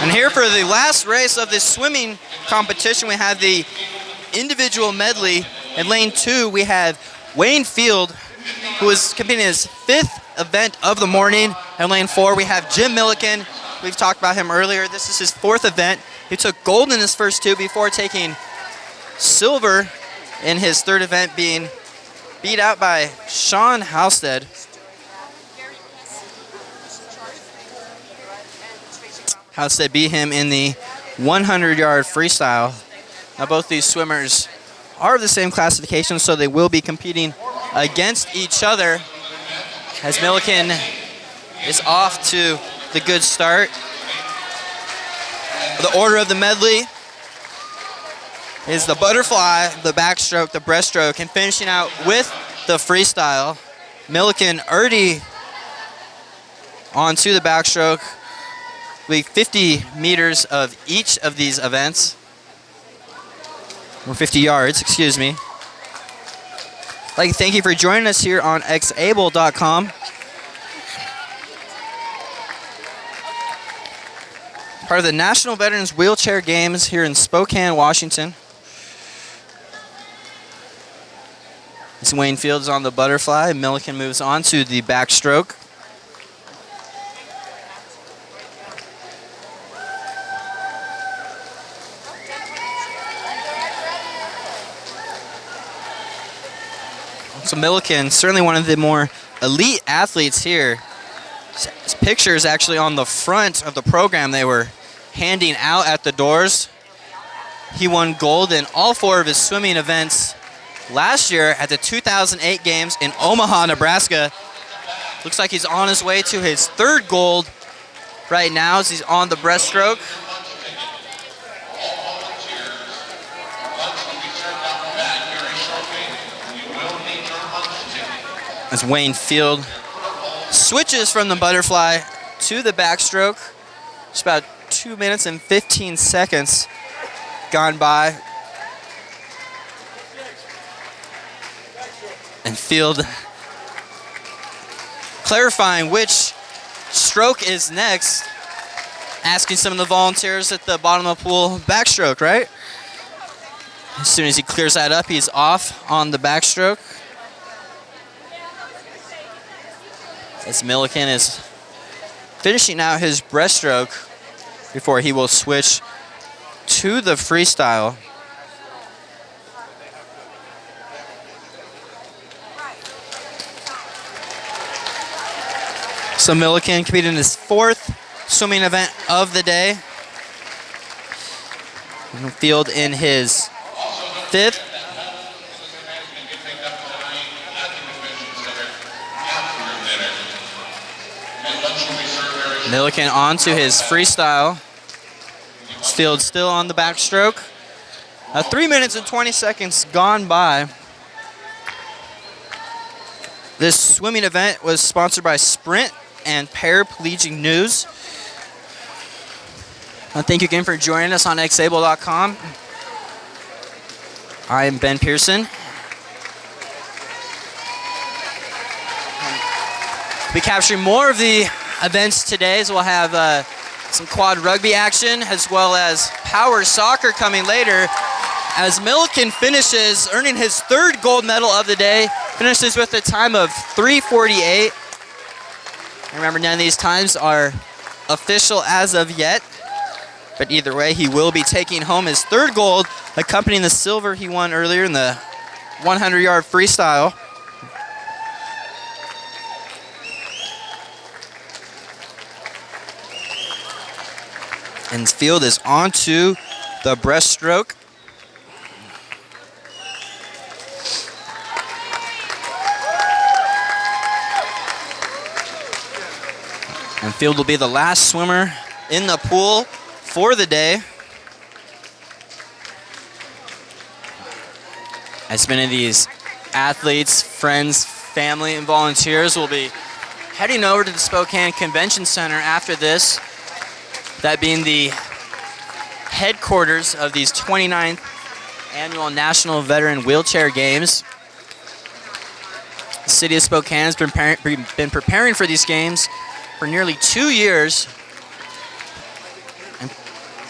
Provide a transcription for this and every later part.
And here for the last race of this swimming competition, we have the individual medley. In lane 2, we have Wayne Field, who is competing in his 5th event of the morning. In lane 4, we have Jim Milliken. We've talked about him earlier. This is his 4th event. He took gold in his first 2 before taking silver in his 3rd event, being beat out by Sean Halstead. Halstead beat him in the 100-yard freestyle. Now both these swimmers are of the same classification, so they will be competing against each other, as Milliken is off to the good start. The order of the medley is the butterfly, the backstroke, the breaststroke, and finishing out with the freestyle. Milliken already onto the backstroke. We 50 meters of each of these events, or 50 yards, excuse me. I'd like to thank you for joining us here on xable.com. Part of the National Veterans Wheelchair Games here in Spokane, Washington. As Wayne Field is on the butterfly, Milliken moves on to the backstroke. So Milliken, certainly one of the more elite athletes here. His picture is actually on the front of the program they were handing out at the doors. He won gold in all 4 of his swimming events last year at the 2008 Games in Omaha, Nebraska. Looks like he's on his way to his 3rd gold right now as he's on the breaststroke. As Wayne Field switches from the butterfly to the backstroke. Just about 2 minutes and 15 seconds gone by. And Field clarifying which stroke is next. Asking some of the volunteers at the bottom of the pool, backstroke, right? As soon as he clears that up, he's off on the backstroke. As Milliken is finishing out his breaststroke before he will switch to the freestyle. So Milliken competed in his 4th swimming event of the day. Field in his 5th. Milliken on to his freestyle. Field still on the backstroke. 3 minutes and 20 seconds gone by. This swimming event was sponsored by Sprint and Paraplegic News. Thank you again for joining us on xable.com. I am Ben Pearson. We'll be capturing more of the events today, so we'll have some quad rugby action as well as power soccer coming later, as Milliken finishes earning his 3rd gold medal of the day, finishes with a time of 3:48. Remember, none of these times are official as of yet, but either way, he will be taking home his 3rd gold, accompanying the silver he won earlier in the 100-yard freestyle. And Field is on to the breaststroke. And Field will be the last swimmer in the pool for the day. As many of these athletes, friends, family, and volunteers will be heading over to the Spokane Convention Center after this. That being the headquarters of these 29th annual National Veteran Wheelchair Games. The city of Spokane has been preparing for these games for nearly 2 years. And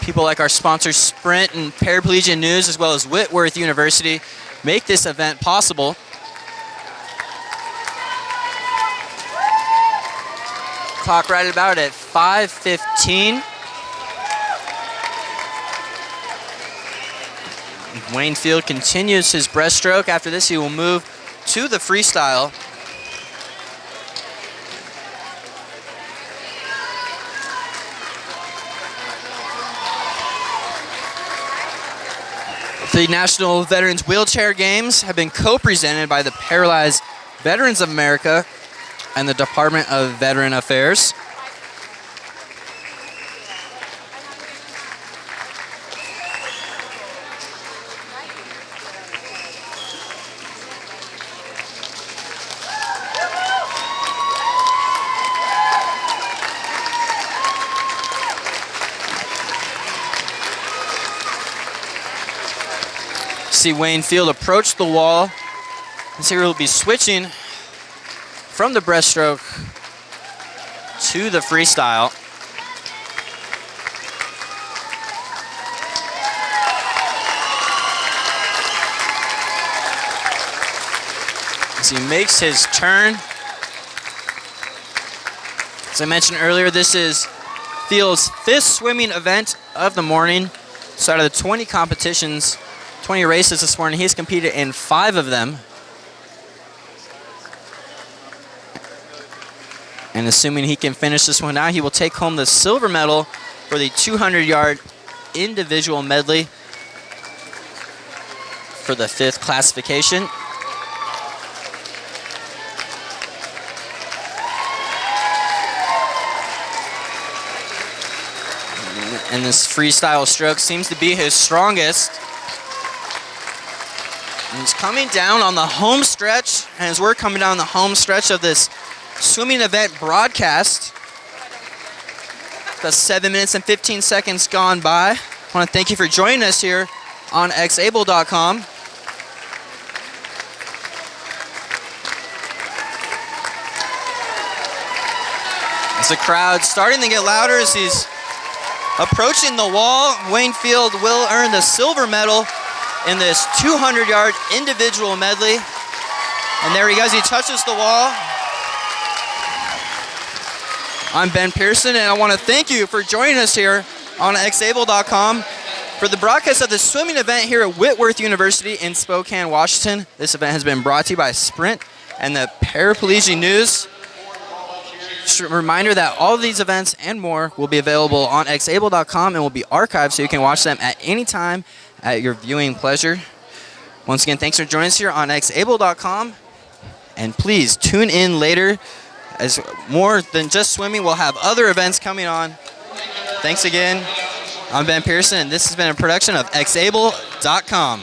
people like our sponsors Sprint and Paraplegia News, as well as Whitworth University, make this event possible. Clock right about at 5:15. Wayne Field continues his breaststroke. After this, he will move to the freestyle. The National Veterans Wheelchair Games have been co-presented by the Paralyzed Veterans of America and the Department of Veteran Affairs. See Wayne Field approach the wall. And so he'll be switching from the breaststroke to the freestyle. As he makes his turn. As I mentioned earlier, this is Field's 5th swimming event of the morning. So out of the 20 competitions, 20 races this morning, he's competed in 5 of them. And assuming he can finish this one out, he will take home the silver medal for the 200-yard individual medley for the 5th classification. And this freestyle stroke seems to be his strongest. And he's coming down on the home stretch, and as we're coming down the home stretch of this swimming event broadcast, that's 7 minutes and 15 seconds gone by. I want to thank you for joining us here on xable.com. As the crowd's starting to get louder as he's approaching the wall, Wayne Field will earn the silver medal in this 200-yard individual medley. And there he goes, he touches the wall. I'm Ben Pearson, and I want to thank you for joining us here on xable.com for the broadcast of the swimming event here at Whitworth University in Spokane, Washington. This event has been brought to you by Sprint and the Paraplegia News. Just a reminder that all of these events and more will be available on xable.com and will be archived so you can watch them at any time at your viewing pleasure. Once again, thanks for joining us here on xable.com, and please tune in later, as more than just swimming, we'll have other events coming on. Thanks again. I'm Ben Pearson, and this has been a production of xable.com.